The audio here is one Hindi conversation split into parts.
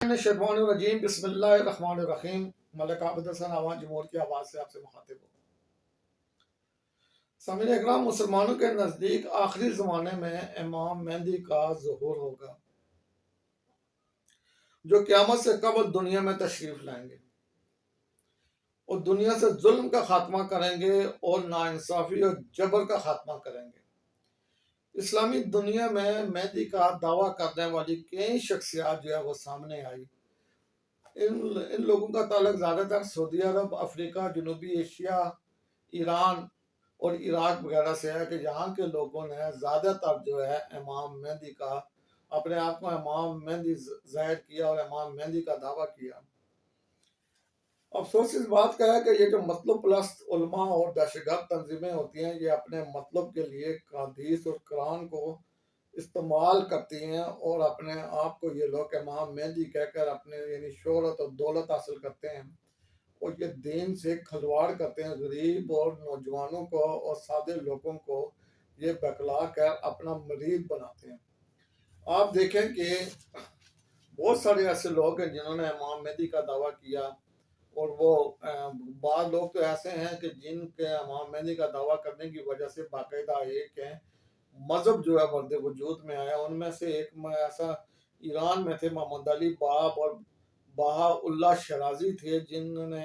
शैतानिर्रजीम बिस्मिल्लाहिर्रहमानिर्रहीम। मलिक आबिद हसन आवाज़ जमहूर की आवाज़ से आपसे मुखातिब हूँ। सामईन इकराम, मुसलमानों के नज़दीक आखिरी ज़माने में इमाम मेहदी का ज़ुहूर होगा, जो क़यामत से कबल दुनिया में तशरीफ़ लाएंगे और दुनिया से जुल्म का खात्मा करेंगे और नाइंसाफ़ी और जबर का खात्मा करेंगे। इस्लामी दुनिया में मेहदी का दावा करने वाली कई शख्सियात जो है वो सामने आई। इन इन लोगों का ताल्लुक ज़्यादातर सऊदी अरब, अफ्रीका, जनूबी एशिया, ईरान और इराक वगैरह से है कि यहाँ के लोगों ने ज़्यादातर जो है इमाम मेहदी का अपने आप को इमाम मेहदी ज़ाहिर किया और इमाम मेहदी का दावा किया। अफसोस इस बात का है कि ये जो मतलब परस्त उलमा और दहशतगर्द तंजीमें होती हैं, ये अपने मतलब के लिए हदीस और कुरान को इस्तेमाल करती हैं और अपने आप को ये लोग इमाम मेहदी कहकर अपने यानी शोहरत और दौलत हासिल करते हैं और ये दीन से खिलवाड़ करते हैं। गरीब और नौजवानों को और सादे लोगों को ये बहला कर अपना मरीद बनाते हैं। आप देखें कि बहुत सारे ऐसे लोग हैं जिन्होंने इमाम मेहदी का दावा किया और वो बाद लोग तो ऐसे हैं कि जिनके इमाम मेहदी का दावा करने की वजह से बाकायदा एक है मजहब जो है वर्द वजूद में आया। उनमें से एक में ऐसा ईरान में थे मोहम्मद अली बाब और बहाउल्लाह शराजी थे, जिन्होंने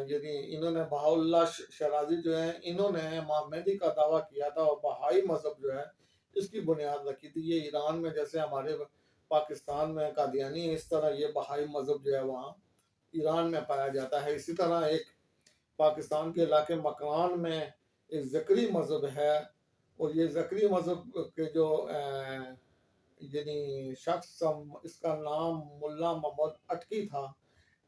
यानी इन्होंने बहाउल्लाह शराजी जो है इन्होंने इमाम मेहदी का दावा किया था और बहाई मजहब जो है इसकी बुनियाद रखी थी। ये ईरान में जैसे हमारे पाकिस्तान में कादियानी है, इस तरह ये बहाई मजहब जो है वहाँ ईरान में पाया जाता है। इसी तरह एक पाकिस्तान के इलाके मकरान में एक ज़करी मजहब है और ये ज़करी मजहब के जो यानी शख्स इसका नाम मुल्ला मोहम्मद अटकी था,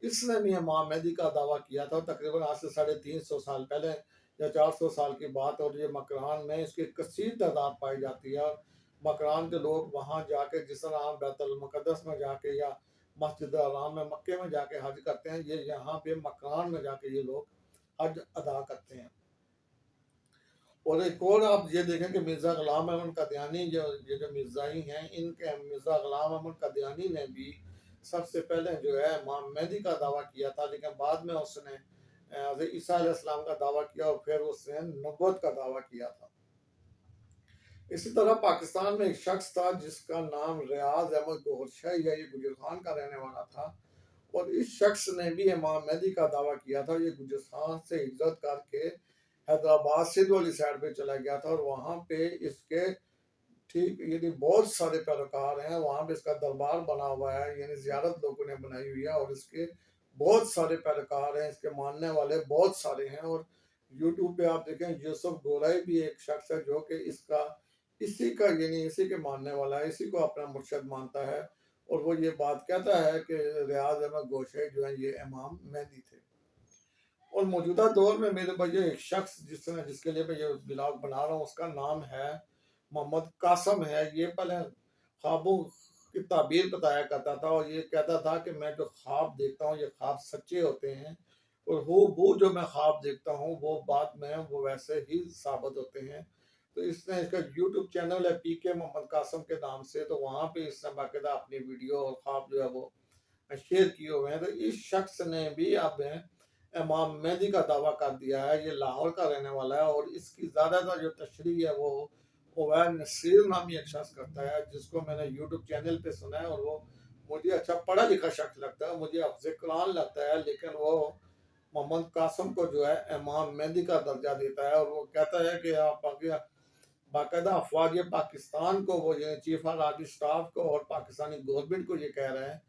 इसने भी इमाम मेहदी का दावा किया था तकरीबन आज से 350 साल पहले या 400 साल की बात। और ये मकरान में इसकी कसीर तादाद पाई जाती है और मकरान के लोग वहाँ जाके जिस तरह बैतुल मुक़द्दस में जाके या मस्जिद हराम में मक्के में जाके हज करते हैं, ये यहाँ पे मकरान में जाके ये लोग हज अदा करते हैं। और एक और आप ये देखें कि मिर्ज़ा ग़ुलाम अहमद कादियानी ये जो मिर्ज़ाई हैं, इनके मिर्ज़ा ग़ुलाम अहमद कादियानी ने भी सबसे पहले जो है इमाम मेहदी का दावा किया था, लेकिन बाद में उसने हज़रत ईसा अलैहिस्सलाम का दावा किया और फिर उसने नबूवत का दावा किया था। इसी तरह पाकिस्तान में एक शख्स था जिसका नाम रियाज अहमद गोरशाही या ये गुजरान का रहने वाला था और इस शख्स ने भी इमाम मेहदी का दावा किया था। ये गुजरान से हिजरत करके हैदराबाद सिंध वाली साइड पे चला गया था और वहाँ पे इसके ठीक यानी बहुत सारे पैरोकार हैं। वहाँ पे इसका दरबार बना हुआ है, यानी ज़ियारत लोगों ने बनाई हुई है और इसके बहुत सारे पैरोकार हैं, इसके मानने वाले बहुत सारे हैं। और यूट्यूब पे आप देखें यूसुफ गोलाई भी एक शख्स है जो कि इसका इसी का यानी इसी के मानने वाला है, इसी को अपना मुर्शद मानता है और वो ये बात कहता है कि रियाज अहमद गोशे जो है ये इमाम मेहदी थे। और मौजूदा दौर में मेरे भाई एक शख्स जिसके लिए मैं ये ब्लॉग बना रहा हूँ उसका नाम है मोहम्मद कासम है। ये पहले ख्वाबों की ताबीर बताया करता था और ये कहता था कि मैं जो ख्वाब देखता हूँ ये ख्वाब सच्चे होते हैं और वो जो मैं ख्वाब देखता हूँ वो बाद में वो वैसे ही साबित होते हैं। तो इसने इसका यूट्यूब चैनल है पीके मोहम्मद कासम के नाम से, तो वहाँ पे इसने बाकायदा अपनी वीडियो और ख्वाब जो है वो शेयर किए हुए हैं। तो इस शख्स ने भी अब इमाम मेहदी का दावा कर दिया है। ये लाहौर का रहने वाला है और इसकी ज़्यादातर जो तशरीह है वो उवैर नसीर नामी एक शख्स करता है, जिसको मैंने यूट्यूब चैनल पे सुना है और वो मुझे अच्छा पढ़ा लिखा शख्स लगता है, मुझे अफ़ज़ कुरान लगता है, लेकिन वो मोहम्मद कासम को जो है इमाम मेहदी का दर्जा देता है और वो कहता है कि आप बाकायदा अफवाज पाकिस्तान को वो ये चीफ ऑफ आर्मी स्टाफ को और पाकिस्तानी गवर्नमेंट को ये कह रहे हैं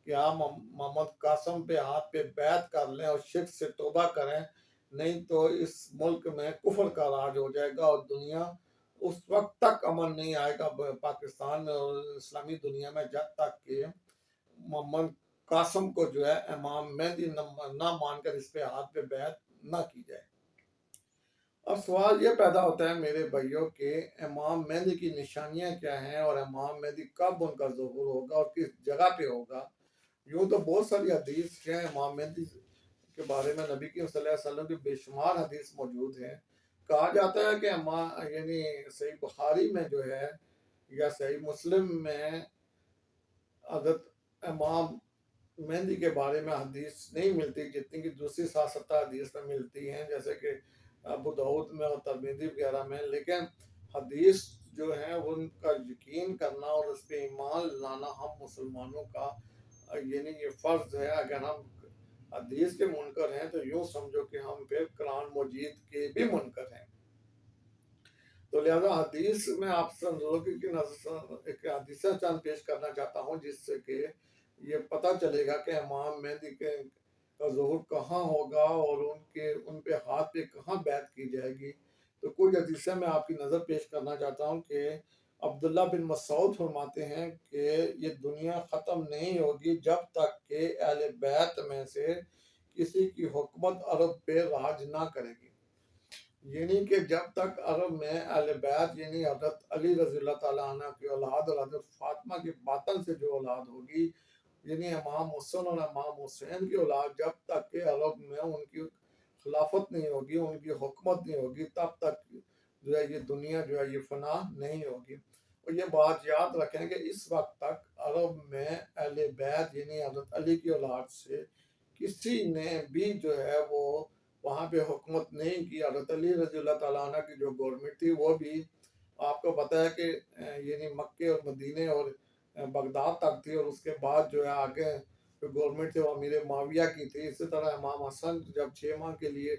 कि आप मोहम्मद कासम पे हाथ पे बैत कर लें और शिर्क से तौबा करें, नहीं तो इस मुल्क में कुफर का राज हो जाएगा और दुनिया उस वक्त तक अमन नहीं आएगा पाकिस्तान में और इस्लामी दुनिया में जब तक कि मोहम्मद कासम को जो है इमाम मेहदी ना मानकर इस पे हाथ पे बैत ना की जाए। अब सवाल ये पैदा होता है मेरे भाइयों के इमाम मेहदी की निशानियां क्या हैं और इमाम मेहदी कब उनका ज़ुहूर होगा और किस जगह पे होगा। यूँ तो बहुत सारी हदीस हैं इमाम मेहदी के बारे में, नबी की सल्लल्लाहु अलैहि वसल्लम की बेशुमार हदीस मौजूद है। कहा जाता है कि यानी सही बुखारी में जो है या सही मुस्लिम में हज़रत इमाम मेहंदी के बारे में हदीस नहीं मिलती जितनी कि दूसरी 7 हदीस में मिलती हैं, जैसे कि अबू दाऊद में और तिरमिज़ी वगैरह में। लेकिन हदीस जो है उनका यकीन करना और उस पे ईमान लाना हम मुसलमानों का यानी ये फ़र्ज़ है। अगर हम हदीस के मुनकर हैं तो यूँ समझो कि हम फिर कुरान मजीद के भी मुनकर हैं। तो लिहाजा हदीस में आपसे लोगों की नज़र एक हदीस चंद पेश करना चाहता हूँ, जिससे कि ये पता चलेगा कि इमाम मेहदी के का ज़ुहूर कहाँ होगा और उनके उन पे हाथ पे कहाँ बैत की जाएगी। तो कुछ हदीसें मैं आपकी नज़र पेश करना चाहता हूँ कि अब्दुल्ला बिन मसऊद फरमाते हैं कि ये दुनिया ख़त्म नहीं होगी जब तक कि अहले बैत में से किसी की हुकूमत अरब पे राज ना करेगी। यानी कि जब तक अरब में अहले बैत यानी हज़रत अली रज़ी अल्लाह तआला अन्हु की औलाद और हज़रत फातिमा की बातन से जो औलाद होगी, यानी इमाम हुसैन और इमाम हुसैन की औलाद, जब तक के अरब में उनकी खिलाफत नहीं होगी, उनकी हुकूमत नहीं होगी, तब तक जो है ये दुनिया जो है ये फ़ना नहीं होगी। और ये बात याद रखें कि इस वक़्त तक अरब में अहले बैत यानी हज़रत अली की औलाद से किसी ने भी जो है वो वहाँ पे हुकूमत नहीं की। हज़रत अली रज़ी अल्लाह तआला अन्हु की जो गवर्नमेंट थी वो भी आपको पता है कि यानी मक्के और मदीने और बगदाद तक थी, और उसके बाद जो है आगे जो गवर्नमेंट थी वो अमीर मुआविया की थी। इसी तरह इमाम हसन जब 6 माह के लिए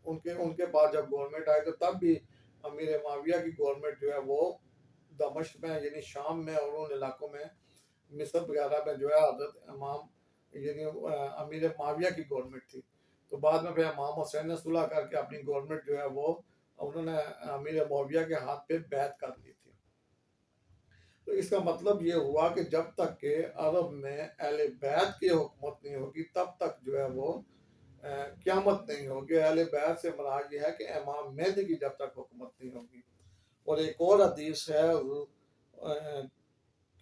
उनके उनके बाद जब गवर्नमेंट आई तो तब भी अमीर मुआविया की गवर्नमेंट जो है वो दमिश्क में यानी शाम में और उन इलाकों में मिस्र वगैरह में जो है हज़रत इमाम यानी अमीर मुआविया की गवर्नमेंट थी। तो बाद में फिर इमाम हुसैन ने सुलह करके अपनी गवर्नमेंट जो है वो उन्होंने अमीर मुआविया के हाथ पे बैत कर ली थी। तो इसका मतलब ये हुआ कि जब तक के अरब में अहले बैत की हुकूमत नहीं होगी तब तक जो है वो क़यामत नहीं होगी। अहले बैत से मुराद ये है कि इमाम मेहदी की जब तक हुकूमत नहीं होगी। और एक और हदीस है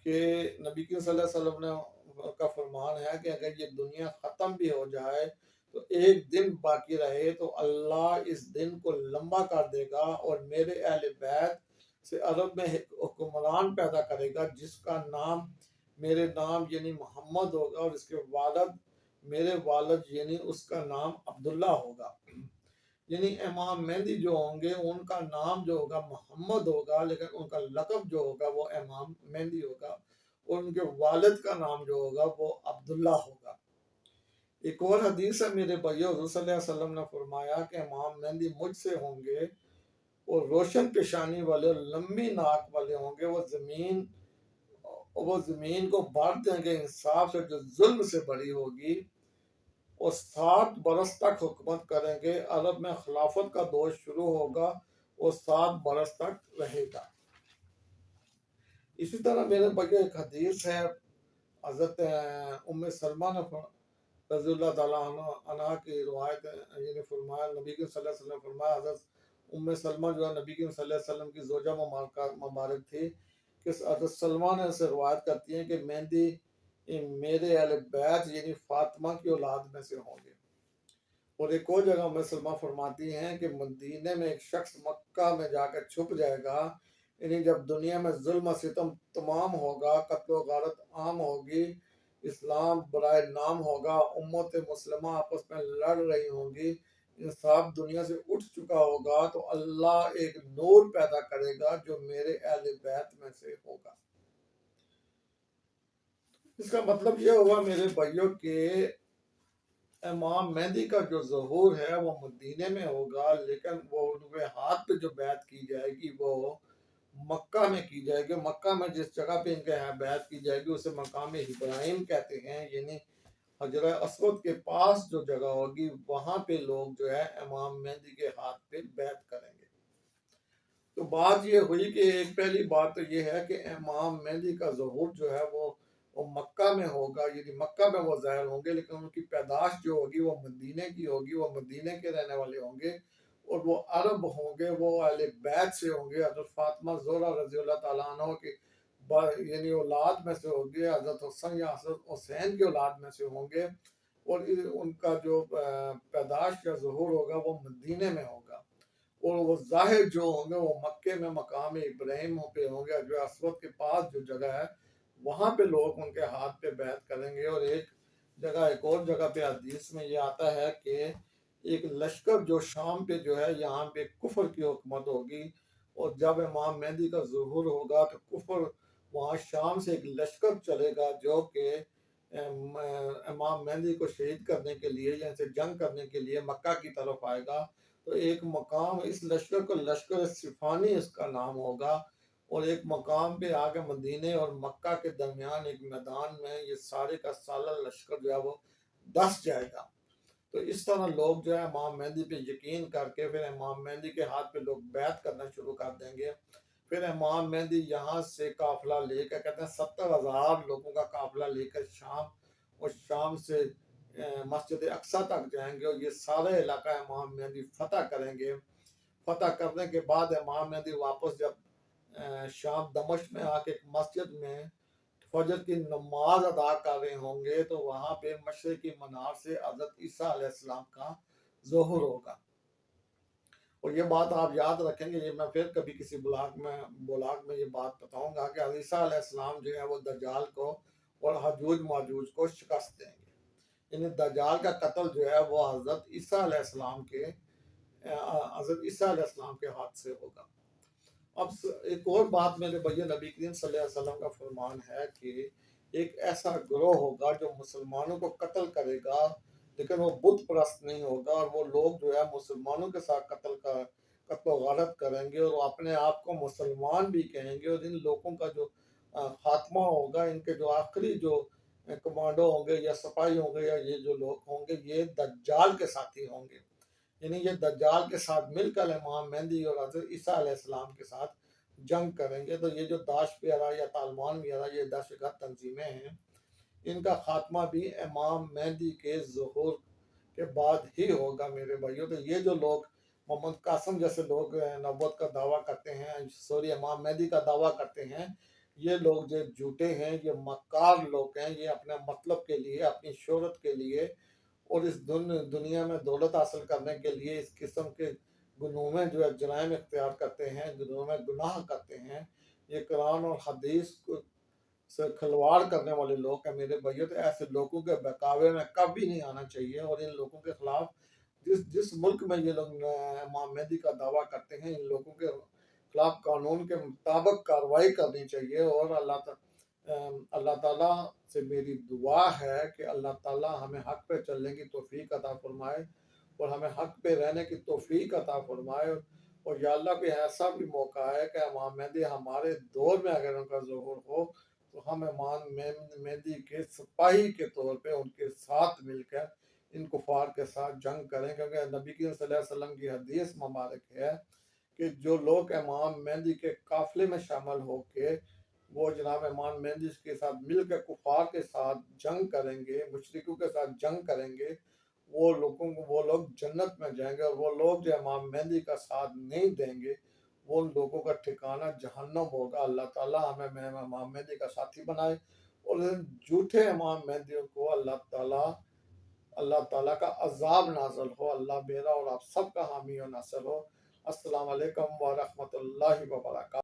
कि नबी करीम सल्लल्लाहु अलैहि वसल्लम ने का फरमान है कि अगर ये दुनिया ख़त्म भी हो जाए तो एक दिन बाकी रहे तो अल्लाह इस दिन को लंबा कर देगा और मेरे अहले बैत से अरब में एक हुक्मरान पैदा करेगा जिसका नाम मेरे नाम यानी मोहम्मद होगा और इसके वालिद मेरे वालिद यानी उसका नाम अब्दुल्ला होगा। यानी इमाम मेहदी जो होंगे उनका नाम जो होगा मोहम्मद होगा, लेकिन उनका लक़ब जो होगा वो इमाम मेहदी होगा, और उनके वालिद का नाम जो होगा वो अब्दुल्ला होगा। एक और हदीस है मेरे भाइयों, हुज़ूर सल्लल्लाहु अलैहि वसल्लम ने फरमाया कि इमाम मेहदी मुझसे होंगे और रोशन पेशानी वाले लंबी नाक वाले होंगे। वो ज़मीन को बांट देंगे इंसाफ से जो जुल्म से बरी होगी, और 7 बरस तक हुकूमत करेंगे। अरब में खिलाफत का दौर शुरू होगा और 7 बरस तक रहेगा। इसी तरह मेरे भाइयों एक हदीस है हज़रत उम्मे सलमा ने रज़ियल्लाहु ताला अन्हा की रिवायत है, यानी फरमाया नबी के सल्लल्लाहु अलैहि वसल्लम फरमाया, हज़रत उम्मे सलमा जो है नबी के सल्लल्लाहु अलैहि वसल्लम की ज़ौजा मुबारक थी, कि हज़रत सलमा ने से रिवायत करती हैं कि मेहंदी मेरे अहले बैत यानी फातिमा की औलाद में से होंगे। और एक और जगह उम्मे सलमा फरमाती हैं कि मदीने में एक शख्स मक्का में जाकर छुप जाएगा, यानी जब दुनिया में जुल्म सितम तमाम होगा, कत्ल गारत आम होगी, इस्लाम बराए नाम होगा, उम्मत मुस्लिमा आपस में लड़ रही होंगी, इंसाफ दुनिया से उठ चुका होगा, तो अल्लाह एक नूर पैदा करेगा जो मेरे अहले बैत में से होगा। इसका मतलब यह हुआ मेरे भाइयों के इमाम मेहदी का जो ज़हूर है वो मदीने में होगा, लेकिन वो उनके हाथ पे जो बैत की जाएगी वो मक्का में की जाएगी। मक्का में जिस जगह पे इनके यहाँ बैत की जाएगी उसे मकाम इब्राहिम कहते हैं, यानी हजर अस्वद के पास जो जगह होगी वहाँ पे लोग जो है इमाम मेहदी के हाथ पे बैत करेंगे। तो बात ये हुई कि एक पहली बात तो ये है कि इमाम मेहदी का ज़हूर जो है वो मक्का में होगा, यानी मक्का में वो ज़ाहिर होंगे, लेकिन उनकी पैदाश जो होगी वो मदीने की होगी, वो मदीने के रहने वाले होंगे, और वो अरब होंगे, वो अहले बैत से होंगे। हज़रत फातिमा ज़ोहरा रज़ियल्लाहु ताला अन्हा की यानी औलाद में से होंगे, हज़रत हुसैन या हज़रत हुसैन की औलाद में से होंगे, और उनका जो पैदाश या ज़हूर होगा वो मदीने में होगा, और वो ज़ाहिर जो होंगे वो मक्के में मकाम इब्राहिम पे होंगे, जो अस्वद के पास जो जगह है वहाँ पे लोग उनके हाथ पे बैत करेंगे। और एक और जगह पे हदीस में ये आता है कि एक लश्कर जो शाम पे जो है यहाँ पे कुफर की हुकूमत होगी, और जब इमाम मेहदी का ज़ुहूर होगा तो कुफर वहाँ शाम से एक लश्कर चलेगा जो कि इमाम मेहदी को शहीद करने के लिए या इनसे जंग करने के लिए मक्का की तरफ आएगा। तो एक मकाम इस लश्कर को लश्कर सिफानी इसका नाम होगा, और एक मकाम पे आके मदीने और मक्का के दरमियान एक मैदान में ये सारे का सारा लश्कर जो है वो दस जाएगा। तो इस तरह लोग जो है इमाम मेहदी पे यकीन करके फिर इमाम मेहदी के हाथ पे लोग बैत करना शुरू कर देंगे। फिर इमाम मेहदी यहाँ से काफिला लेकर, कहते हैं 70,000 लोगों का काफिला लेकर शाम, और शाम से मस्जिद अक्सा तक जाएंगे, और ये सारा इलाका इमाम मेहदी फतह करेंगे। फतह करने के बाद इमाम मेहदी वापस जब शाम दमिश्क में आके एक मस्जिद में फजर की नमाज अदा कर रहे होंगे, तो वहाँ पे मशरिकी मनार से हज़रत ईसा अलैहिस्सलाम का ज़ुहूर होगा। और ये बात आप याद रखेंगे, ये मैं फिर कभी किसी ब्लॉग में ये बात बताऊंगा कि हज़रत ईसा अलैहिस्सलाम जो है वो दज्जाल को और हजूज माजूज को शिकस्त देंगे। यानी दज्जाल का कत्ल जो है वो हज़रत ईसा अलैहिस्सलाम के हाथ से होगा। एक और बात मेरे भैया, नबी करीम सल्लल्लाहु अलैहि वसल्लम का फरमान है कि एक ऐसा ग्रोह होगा जो मुसलमानों को कत्ल करेगा, लेकिन वो बुत परस्त नहीं होगा, और वो लोग जो है मुसलमानों के साथ कत्ल गारत करेंगे और वो अपने आप को मुसलमान भी कहेंगे। और इन लोगों का जो खात्मा होगा, इनके जो आखिरी जो कमांडो होंगे या सिपाही होंगे या ये जो लोग होंगे, ये दज्जाल के साथी होंगे। यानी ये दज्जाल के साथ मिलकर इमाम मेहदी और हज़रत ईसा अलैहिस्सलाम के साथ जंग करेंगे। तो ये जो दाश प्यारा या तालिबान प्यारा ये दहशतगर्द तंजीमें हैं, इनका खात्मा भी इमाम मेहदी के ज़ुहूर के बाद ही होगा मेरे भाइयों। तो ये जो लोग मोहम्मद कासिम जैसे लोग नबूवत का दावा करते हैं, सॉरी इमाम मेहदी का दावा करते हैं, ये लोग जो झूठे हैं, ये मक्कार लोग हैं। ये अपने मतलब के लिए, अपनी शोहरत के लिए और इस दुनिया में दौलत हासिल करने के लिए इस किस्म के गुनों में जो है जराइम इख्तियार करते हैं, गुनों में गुनाह करते हैं। ये कुरान और हदीस से खिलवाड़ करने वाले लोग हैं मेरे भैया। तो ऐसे लोगों के बहकावे में कभी नहीं आना चाहिए, और इन लोगों के खिलाफ जिस जिस मुल्क में ये लोग इमाम मेहदी का दावा करते हैं, इन लोगों के खिलाफ कानून के मुताबिक कार्रवाई करनी चाहिए। और अल्लाह ताला से मेरी दुआ है कि अल्लाह ताला हमें हक पे चलने की तौफीक अता फरमाए, और हमें हक पे रहने की तौफीक अता फरमाए। और या अल्लाह कोई ऐसा भी मौका है कि इमाम मेहदी हमारे दौर में अगर उनका ज़ुहूर हो, तो हम इमाम मेहदी के सिपाही के तौर पे उनके साथ मिलकर इन कुफार के साथ जंग करें। क्योंकि नबी करीम सल्लल्लाहु अलैहि वसल्लम की हदीस मुबारक है कि जो लोग इमाम मेहदी के काफिले में शामिल होके वो जनाब इमाम मेहदी के साथ मिलकर कुफार के साथ जंग करेंगे, मुशरिकों के साथ जंग करेंगे, वो लोग जन्नत में जाएंगे। और वो लोग जो इमाम मेहदी का साथ नहीं देंगे, वो लोगों का ठिकाना जहन्नम होगा। अल्लाह ताला हमें इमाम मेहदी का साथी बनाए, और इन झूठे इमाम मेहदियों को अल्लाह ताला का अजाब नाज़िल हो। अल्लाह मेरा और आप सबका हामी और नासिर हो। अस्सलाम वालेकुम व रहमतुल्लाहि व बरकातहू।